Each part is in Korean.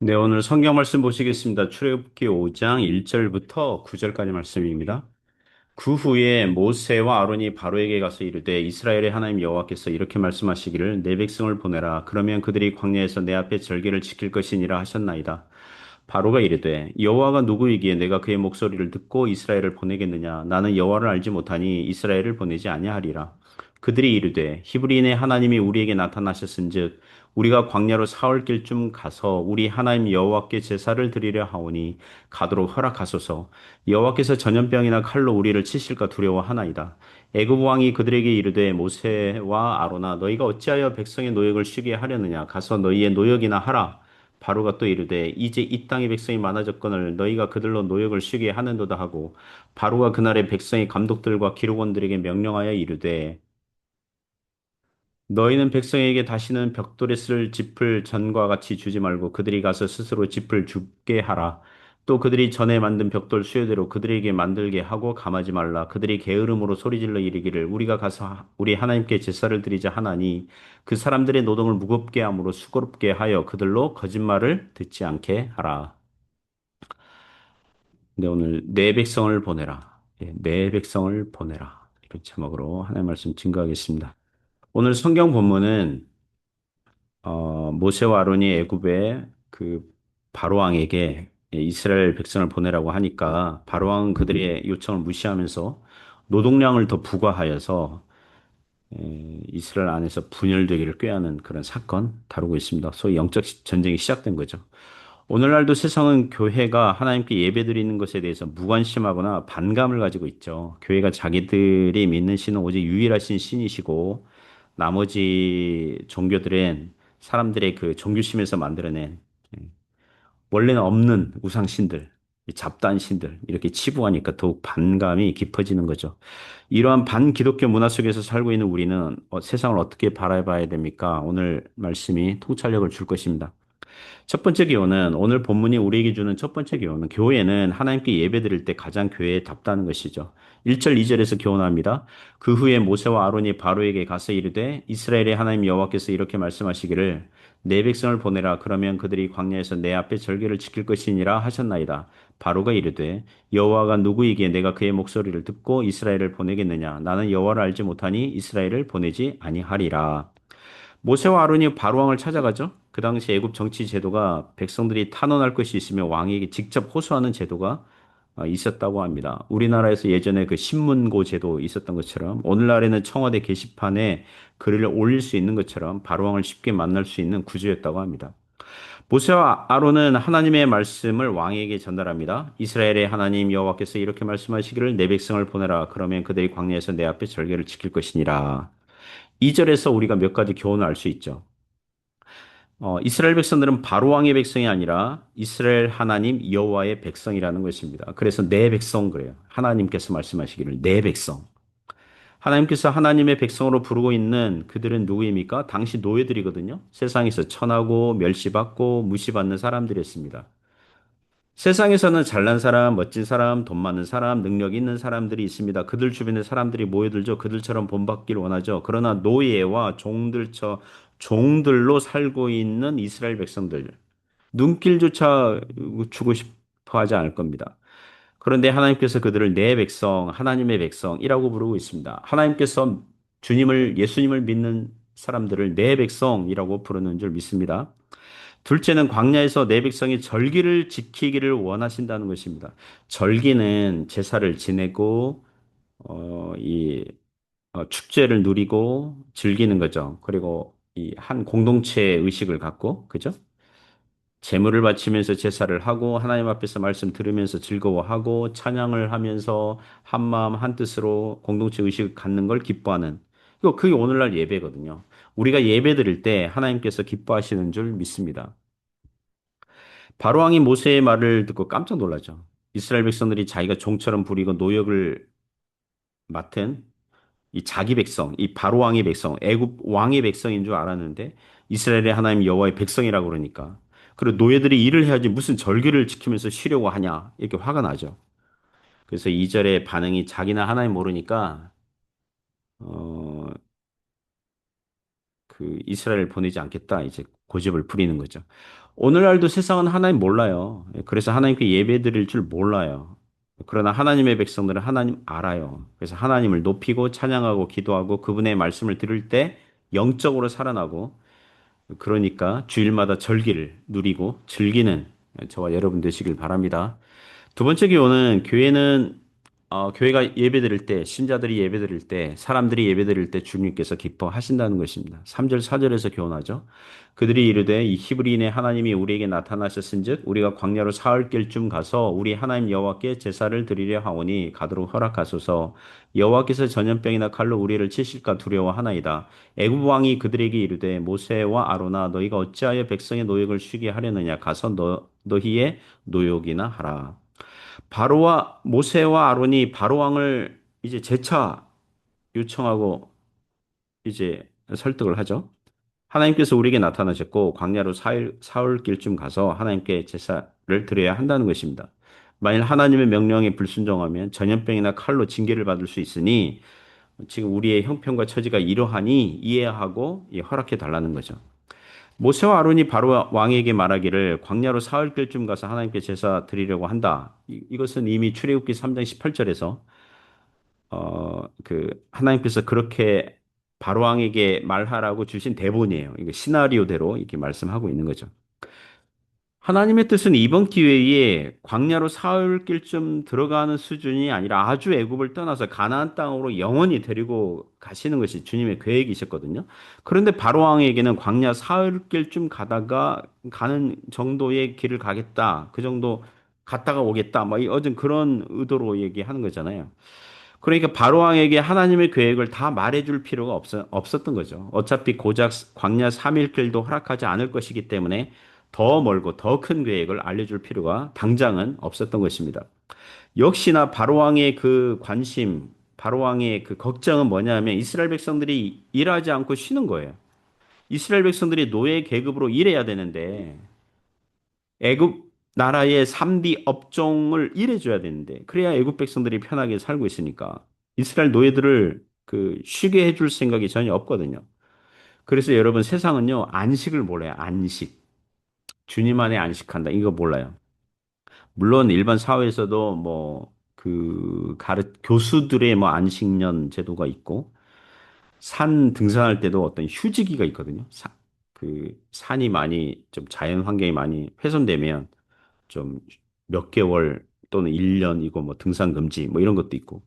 네, 오늘 성경 말씀 보시겠습니다. 출애굽기 5장 1절부터 9절까지 말씀입니다. 그 후에 모세와 아론이 바로에게 가서 이르되 이스라엘의 하나님 여호와께서 이렇게 말씀하시기를 내 백성을 보내라. 그러면 그들이 광야에서 내 앞에 절기를 지킬 것이니라 하셨나이다. 바로가 이르되 여호와가 누구이기에 내가 그의 목소리를 듣고 이스라엘을 보내겠느냐? 나는 여호와를 알지 못하니 이스라엘을 보내지 아니하리라. 그들이 이르되 히브리인의 하나님이 우리에게 나타나셨은즉 우리가 광야로 사흘 길쯤 가서 우리 하나님 여호와께 제사를 드리려 하오니 가도록 허락하소서. 여호와께서 전염병이나 칼로 우리를 치실까 두려워하나이다. 애굽 왕이 그들에게 이르되 모세와 아로나 너희가 어찌하여 백성의 노역을 쉬게 하려느냐? 가서 너희의 노역이나 하라. 바로가 또 이르되 이제 이 땅의 백성이 많아졌거늘 너희가 그들로 노역을 쉬게 하는도다 하고 바로가 그날의 백성의 감독들과 기록원들에게 명령하여 이르되 너희는 백성에게 다시는 벽돌에 쓸 짚을 전과 같이 주지 말고 그들이 가서 스스로 짚을 줍게 하라. 또 그들이 전에 만든 벽돌 수요대로 그들에게 만들게 하고 감하지 말라. 그들이 게으름으로 소리질러 이르기를 우리가 가서 우리 하나님께 제사를 드리자 하나니 그 사람들의 노동을 무겁게 함으로 수고롭게 하여 그들로 거짓말을 듣지 않게 하라. 네, 오늘 내 백성을 보내라. 예, 내 백성을 보내라. 이런 제목으로 하나님 말씀 증거하겠습니다. 오늘 성경 본문은 모세와 아론이 애굽의 그 바로왕에게 이스라엘 백성을 보내라고 하니까 바로왕은 그들의 요청을 무시하면서 노동량을 더 부과하여서 이스라엘 안에서 분열되기를 꾀하는 그런 사건 다루고 있습니다. 소위 영적 전쟁이 시작된 거죠. 오늘날도 세상은 교회가 하나님께 예배드리는 것에 대해서 무관심하거나 반감을 가지고 있죠. 교회가 자기들이 믿는 신은 오직 유일하신 신이시고 나머지 종교들은 사람들의 그 종교심에서 만들어낸 원래는 없는 우상신들, 이 잡다한 신들 이렇게 치부하니까 더욱 반감이 깊어지는 거죠. 이러한 반기독교 문화 속에서 살고 있는 우리는 세상을 어떻게 바라봐야 됩니까? 오늘 말씀이 통찰력을 줄 것입니다. 첫 번째 교훈은 오늘 본문이 우리에게 주는 첫 번째 교훈은 교회는 하나님께 예배드릴 때 가장 교회에 답다는 것이죠. 1절 2절에서 교훈합니다. 그 후에 모세와 아론이 바로에게 가서 이르되 이스라엘의 하나님 여호와께서 이렇게 말씀하시기를 내 백성을 보내라 그러면 그들이 광야에서 내 앞에 절기를 지킬 것이니라 하셨나이다. 바로가 이르되 여호와가 누구이기에 내가 그의 목소리를 듣고 이스라엘을 보내겠느냐 나는 여호와를 알지 못하니 이스라엘을 보내지 아니하리라. 모세와 아론이 바로왕을 찾아가죠. 그 당시 애굽 정치 제도가 백성들이 탄원할 것이 있으면 왕에게 직접 호소하는 제도가 있었다고 합니다. 우리나라에서 예전에 그 신문고 제도 있었던 것처럼 오늘날에는 청와대 게시판에 글을 올릴 수 있는 것처럼 바로왕을 쉽게 만날 수 있는 구조였다고 합니다. 모세와 아론은 하나님의 말씀을 왕에게 전달합니다. 이스라엘의 하나님 여호와께서 이렇게 말씀하시기를 내 백성을 보내라. 그러면 그들이 광야에서 내 앞에 절개를 지킬 것이니라. 2절에서 우리가 몇 가지 교훈을 알 수 있죠. 이스라엘 백성들은 바로 왕의 백성이 아니라 이스라엘 하나님 여호와의 백성이라는 것입니다. 그래서 내 백성 그래요. 하나님께서 말씀하시기를 내 백성. 하나님께서 하나님의 백성으로 부르고 있는 그들은 누구입니까? 당시 노예들이거든요. 세상에서 천하고 멸시받고 무시받는 사람들이었습니다. 세상에서는 잘난 사람, 멋진 사람, 돈 많은 사람, 능력 있는 사람들이 있습니다. 그들 주변에 사람들이 모여들죠. 그들처럼 본받기를 원하죠. 그러나 노예와 종들로 살고 있는 이스라엘 백성들, 눈길조차 주고 싶어 하지 않을 겁니다. 그런데 하나님께서 그들을 내 백성, 하나님의 백성이라고 부르고 있습니다. 하나님께서 예수님을 믿는 사람들을 내 백성이라고 부르는 줄 믿습니다. 둘째는 광야에서 내 백성이 절기를 지키기를 원하신다는 것입니다. 절기는 제사를 지내고 이 축제를 누리고 즐기는 거죠. 그리고 이 한 공동체의 의식을 갖고 그죠? 제물을 바치면서 제사를 하고 하나님 앞에서 말씀 들으면서 즐거워하고 찬양을 하면서 한 마음 한 뜻으로 공동체 의식을 갖는 걸 기뻐하는 그게 오늘날 예배거든요. 우리가 예배 드릴 때 하나님께서 기뻐하시는 줄 믿습니다. 바로왕이 모세의 말을 듣고 깜짝 놀라죠. 이스라엘 백성들이 자기가 종처럼 부리고 노역을 맡은 이 자기 백성, 이 바로왕의 백성, 애굽 왕의 백성인 줄 알았는데 이스라엘의 하나님 여호와의 백성이라고 그러니까 그리고 노예들이 일을 해야지 무슨 절기를 지키면서 쉬려고 하냐 이렇게 화가 나죠. 그래서 2절의 반응이 자기나 하나님 모르니까 어, 그 이스라엘을 보내지 않겠다 이제 고집을 부리는 거죠. 오늘날도 세상은 하나님 몰라요. 그래서 하나님께 예배드릴 줄 몰라요. 그러나 하나님의 백성들은 하나님 알아요. 그래서 하나님을 높이고 찬양하고 기도하고 그분의 말씀을 들을 때 영적으로 살아나고 그러니까 주일마다 절기를 누리고 즐기는 저와 여러분 되시길 바랍니다. 두 번째 교훈은 교회는 교회가 예배드릴 때 신자들이 예배드릴 때 사람들이 예배드릴 때 주님께서 기뻐하신다는 것입니다. 3절 4절에서 교훈하죠. 그들이 이르되 이 히브리인의 하나님이 우리에게 나타나셨은즉 우리가 광야로 사흘 길쯤 가서 우리 하나님 여호와께 제사를 드리려 하오니 가도록 허락하소서. 여호와께서 전염병이나 칼로 우리를 치실까 두려워하나이다. 애굽 왕이 그들에게 이르되 모세와 아로나 너희가 어찌하여 백성의 노역을 쉬게 하려느냐 가서 너희의 노역이나 하라. 바로와 모세와 아론이 바로 왕을 이제 재차 요청하고 이제 설득을 하죠. 하나님께서 우리에게 나타나셨고 광야로 사흘 길쯤 가서 하나님께 제사를 드려야 한다는 것입니다. 만일 하나님의 명령에 불순종하면 전염병이나 칼로 징계를 받을 수 있으니 지금 우리의 형편과 처지가 이러하니 이해하고 허락해 달라는 거죠. 모세와 아론이 바로 왕에게 말하기를 광야로 사흘 길쯤 가서 하나님께 제사 드리려고 한다. 이것은 이미 출애굽기 3장 18절에서 그 하나님께서 그렇게 바로 왕에게 말하라고 주신 대본이에요. 이거 시나리오대로 이렇게 말씀하고 있는 거죠. 하나님의 뜻은 이번 기회에 광야로 사흘 길쯤 들어가는 수준이 아니라 아주 애굽을 떠나서 가나안 땅으로 영원히 데리고 가시는 것이 주님의 계획이셨거든요. 그런데 바로 왕에게는 광야 사흘 길쯤 가다가 가는 정도의 길을 가겠다. 그 정도 갔다가 오겠다. 뭐 어떤 그런 의도로 얘기하는 거잖아요. 그러니까 바로왕에게 하나님의 계획을 다 말해줄 필요가 없었던 거죠. 어차피 고작 광야 3일 길도 허락하지 않을 것이기 때문에 더 멀고 더 큰 계획을 알려줄 필요가 당장은 없었던 것입니다. 역시나 바로왕의 그 관심, 바로왕의 그 걱정은 뭐냐면 이스라엘 백성들이 일하지 않고 쉬는 거예요. 이스라엘 백성들이 노예 계급으로 일해야 되는데 애굽 나라의 3D 업종을 일해줘야 되는데 그래야 애굽 백성들이 편하게 살고 있으니까 이스라엘 노예들을 그 쉬게 해줄 생각이 전혀 없거든요. 그래서 여러분 세상은요 안식을 몰라요. 안식. 주님 안에 안식한다. 이거 몰라요. 물론 일반 사회에서도 뭐 그 교수들의 뭐 안식년 제도가 있고 산 등산할 때도 어떤 휴지기가 있거든요. 그 산이 많이 좀 자연 환경이 많이 훼손되면 좀 몇 개월 또는 1년 이거 뭐 등산 금지 뭐 이런 것도 있고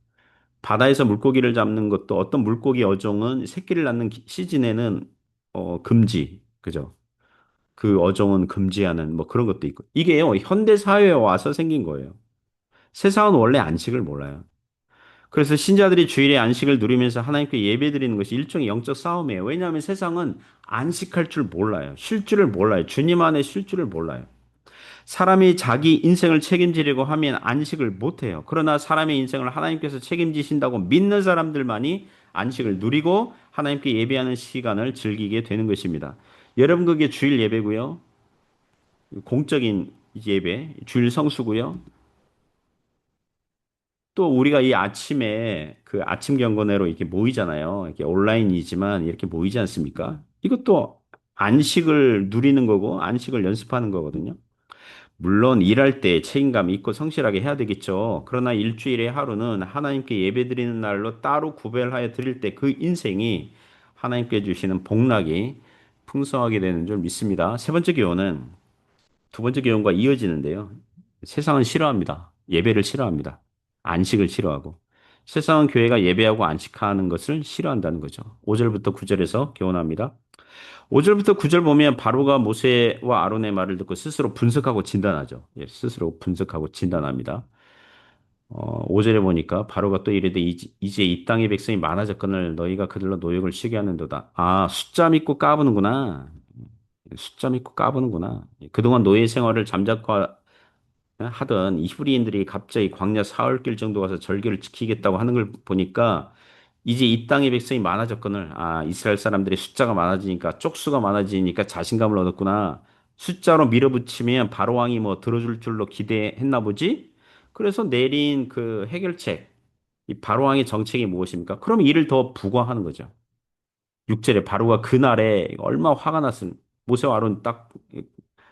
바다에서 물고기를 잡는 것도 어떤 물고기 어종은 새끼를 낳는 시즌에는 금지 그죠? 그 어종은 금지하는 뭐 그런 것도 있고 이게요 현대 사회에 와서 생긴 거예요. 세상은 원래 안식을 몰라요. 그래서 신자들이 주일에 안식을 누리면서 하나님께 예배드리는 것이 일종의 영적 싸움이에요. 왜냐하면 세상은 안식할 줄 몰라요. 쉴 줄을 몰라요. 주님 안에 쉴 줄을 몰라요. 사람이 자기 인생을 책임지려고 하면 안식을 못해요. 그러나 사람의 인생을 하나님께서 책임지신다고 믿는 사람들만이 안식을 누리고 하나님께 예배하는 시간을 즐기게 되는 것입니다. 여러분 그게 주일 예배고요. 공적인 예배, 주일 성수고요. 또 우리가 이 아침에 그 아침 경건회로 이렇게 모이잖아요. 이렇게 온라인이지만 이렇게 모이지 않습니까? 이것도 안식을 누리는 거고 안식을 연습하는 거거든요. 물론 일할 때 책임감 있고 성실하게 해야 되겠죠. 그러나 일주일에 하루는 하나님께 예배드리는 날로 따로 구별하여 드릴 때 그 인생이 하나님께 주시는 복락이 풍성하게 되는 줄 믿습니다. 세 번째 교훈은 두 번째 교훈과 이어지는데요. 세상은 싫어합니다. 예배를 싫어합니다. 안식을 싫어하고. 세상은 교회가 예배하고 안식하는 것을 싫어한다는 거죠. 5절부터 9절에서 교훈합니다. 5절부터 9절 보면 바로가 모세와 아론의 말을 듣고 스스로 분석하고 진단하죠. 예, 스스로 분석하고 진단합니다. 5절에 보니까 바로가 또 이르되 이제 이 땅의 백성이 많아졌거늘 너희가 그들로 노역을 쉬게 하는도다. 아, 숫자 믿고 까부는구나. 숫자 믿고 까부는구나. 그동안 노예 생활을 잠자코 하던 이 히브리인들이 갑자기 광야 사흘 길 정도 가서 절기를 지키겠다고 하는 걸 보니까 이제 이 땅의 백성이 많아졌거늘 이스라엘 사람들의 숫자가 많아지니까 쪽수가 많아지니까 자신감을 얻었구나. 숫자로 밀어붙이면 바로 왕이 뭐 들어줄 줄로 기대했나 보지. 그래서 내린 그 해결책 이 바로 왕의 정책이 무엇입니까? 그럼 이를 더 부과하는 거죠. 육절에 바로가 그날에 얼마 화가 났으면 모세와 아론 딱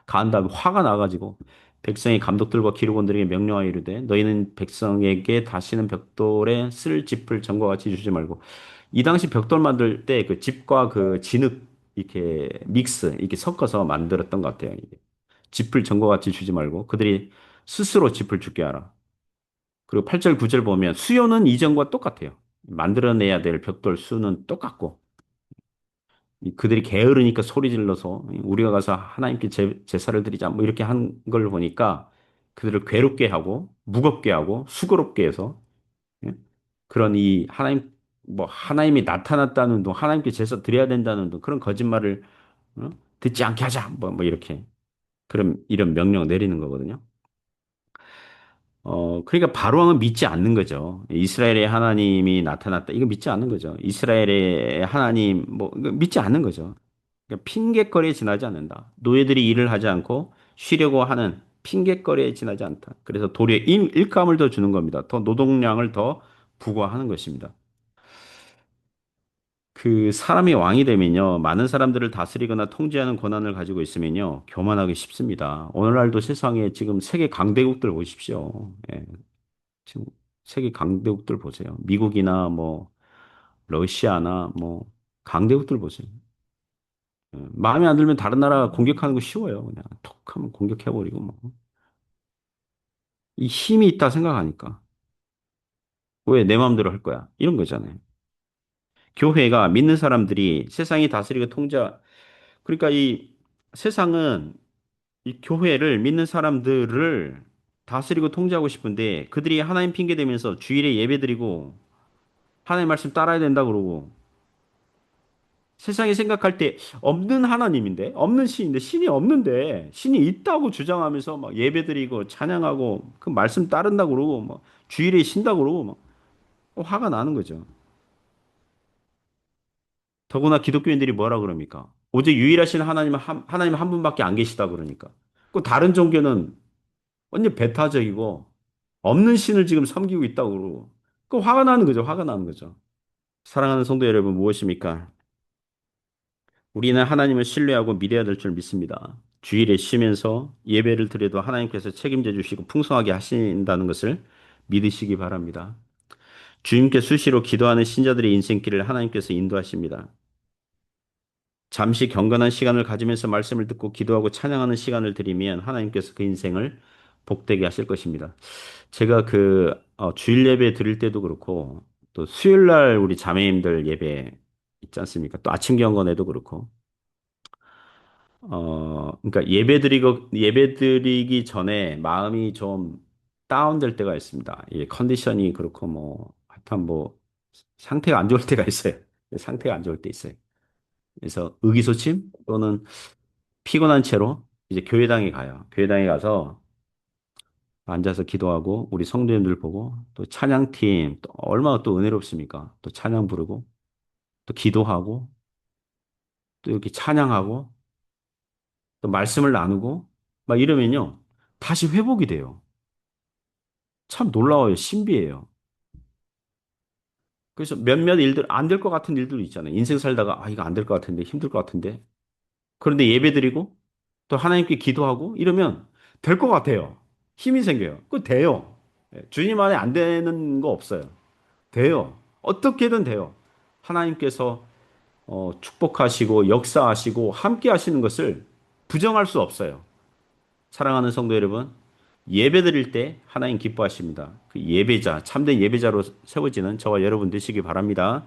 가한 다음에 화가 나가지고 백성의 감독들과 기록원들에게 명령하여 이르되 너희는 백성에게 다시는 벽돌에 쓸 짚을 전과 같이 주지 말고 이 당시 벽돌 만들 때 그 짚과 그 진흙 이렇게 믹스 이렇게 섞어서 만들었던 것 같아요. 이게. 짚을 전과 같이 주지 말고 그들이 스스로 짚을 죽게 하라. 그리고 8절 9절 보면 수요는 이전과 똑같아요. 만들어내야 될 벽돌 수는 똑같고 그들이 게으르니까 소리 질러서 우리가 가서 하나님께 제사를 드리자 뭐 이렇게 한 걸 보니까 그들을 괴롭게 하고 무겁게 하고 수고롭게 해서 예? 그런 이 하나님 뭐 하나님이 나타났다는 둥 하나님께 제사 드려야 된다는 둥 그런 거짓말을 어? 듣지 않게 하자 뭐 이렇게 그런 이런 명령 내리는 거거든요. 그러니까 바로왕은 믿지 않는 거죠. 이스라엘의 하나님이 나타났다. 이거 믿지 않는 거죠. 이스라엘의 하나님, 뭐, 이거 믿지 않는 거죠. 그러니까 핑곗거리에 지나지 않는다. 노예들이 일을 하지 않고 쉬려고 하는 핑곗거리에 지나지 않다. 그래서 도리어 일감을 더 주는 겁니다. 더 노동량을 더 부과하는 것입니다. 그 사람이 왕이 되면요, 많은 사람들을 다스리거나 통제하는 권한을 가지고 있으면요, 교만하기 쉽습니다. 오늘날도 세상에 지금 세계 강대국들 보십시오. 예, 지금 세계 강대국들 보세요. 미국이나 뭐 러시아나 뭐 강대국들 보세요. 마음에 안 들면 다른 나라 공격하는 거 쉬워요. 그냥 톡 하면 공격해버리고 뭐. 이 힘이 있다 생각하니까. 왜 내 마음대로 할 거야? 이런 거잖아요. 교회가 믿는 사람들이 세상이 다스리고 그러니까 이 세상은 이 교회를 믿는 사람들을 다스리고 통제하고 싶은데 그들이 하나님 핑계 대면서 주일에 예배드리고 하나님 말씀 따라야 된다 그러고 세상이 생각할 때 없는 하나님인데, 없는 신인데, 신이 없는데, 신이 있다고 주장하면서 막 예배드리고 찬양하고 그 말씀 따른다 그러고 막 주일에 쉰다 그러고 막 화가 나는 거죠. 더구나 기독교인들이 뭐라 그럽니까? 오직 유일하신 하나님 한 분밖에 안 계시다 그러니까. 그 다른 종교는 완전 배타적이고 없는 신을 지금 섬기고 있다고 그러고. 그 화가 나는 거죠. 화가 나는 거죠. 사랑하는 성도 여러분 무엇입니까? 우리는 하나님을 신뢰하고 믿어야 될 줄 믿습니다. 주일에 쉬면서 예배를 드려도 하나님께서 책임져 주시고 풍성하게 하신다는 것을 믿으시기 바랍니다. 주님께 수시로 기도하는 신자들의 인생길을 하나님께서 인도하십니다. 잠시 경건한 시간을 가지면서 말씀을 듣고 기도하고 찬양하는 시간을 드리면 하나님께서 그 인생을 복되게 하실 것입니다. 제가 주일 예배 드릴 때도 그렇고 또 수요일 날 우리 자매님들 예배 있지 않습니까? 또 아침 경건에도 그렇고 그러니까 예배드리기 전에 마음이 좀 다운될 때가 있습니다. 예, 컨디션이 그렇고 뭐, 하여튼 뭐, 상태가 안 좋을 때가 있어요. 상태가 안 좋을 때 있어요. 그래서 의기소침 또는 피곤한 채로 이제 교회당에 가요. 교회당에 가서 앉아서 기도하고 우리 성도님들 보고 또 찬양팀 또 얼마나 또 은혜롭습니까? 또 찬양 부르고 또 기도하고 또 이렇게 찬양하고 또 말씀을 나누고 막 이러면요. 다시 회복이 돼요. 참 놀라워요. 신비해요. 그래서 몇몇 일들, 안 될 것 같은 일들도 있잖아요. 인생 살다가, 아, 이거 안 될 것 같은데, 힘들 것 같은데. 그런데 예배 드리고, 또 하나님께 기도하고, 이러면 될 것 같아요. 힘이 생겨요. 그거 돼요. 예, 주님 안에 안 되는 거 없어요. 돼요. 어떻게든 돼요. 하나님께서 축복하시고, 역사하시고, 함께 하시는 것을 부정할 수 없어요. 사랑하는 성도 여러분, 예배 드릴 때 하나님 기뻐하십니다. 그 예배자, 참된 예배자로 세워지는 저와 여러분 되시기 바랍니다.